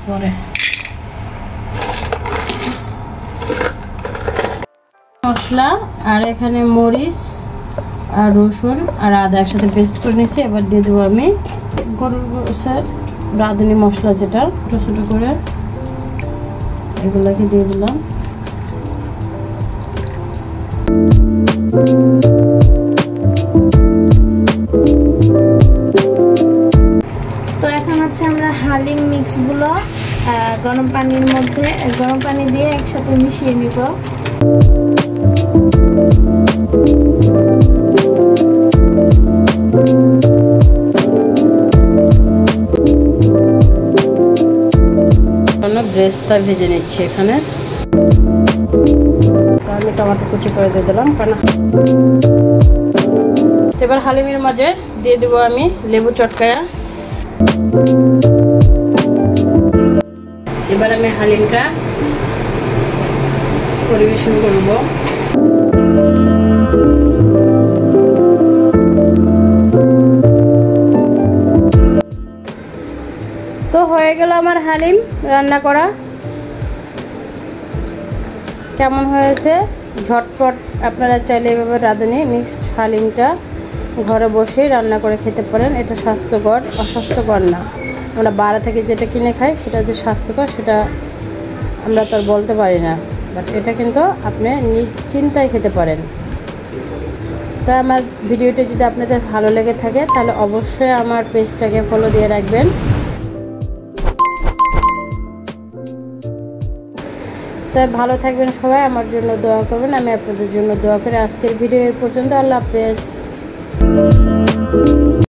পরে মশলা আর এখানে মরিচ আর রসুন আর আদা একসাথে পেস্ট করে নিয়েছি। এবার দিয়ে দেবো আমি গরুর গোশতের রাঁধুনি মশলা, যেটা ছোটো ছোটো করে এগুলোকে দিয়ে দিলাম। তো এখন হচ্ছে আমরা হালিম মিক্সগুলো গরম পানির মধ্যে গরম পানি দিয়ে একসাথে মিশিয়ে নিব। ব্রেস্তা ভেজে নিচ্ছি এখানে। আমি টমেটো কুচি করে দিয়ে দিলাম। এবার হালিমের মাঝে দিয়ে দেবো আমি লেবু চটকায়া। এবার আমি হালিমটা পরিবেশন করব। তো হয়ে গেল আমার হালিম রান্না করা। কেমন হয়েছে ঝটপট, আপনারা চাইলে এভাবে রাঁধুনি মিক্সড হালিমটা ঘরে বসেই রান্না করে খেতে পারেন। এটা স্বাস্থ্যকর, অস্বাস্থ্যকর না। আমরা বাইরে থেকে যেটা কিনে খাই সেটা যে স্বাস্থ্যকর সেটা আমরা তো আর বলতে পারি না, বাট এটা কিন্তু আপনি নিশ্চিন্তায় খেতে পারেন। তো আমার ভিডিওটি যদি আপনাদের ভালো লেগে থাকে তাহলে অবশ্যই আমার পেজটাকে ফলো দিয়ে রাখবেন। তাই ভালো থাকবেন সবাই, আমার জন্য দোয়া করবেন, আমি আপনাদের জন্য দোয়া করি। আজকের ভিডিও এই পর্যন্ত। আল্লাহ হাফেজ।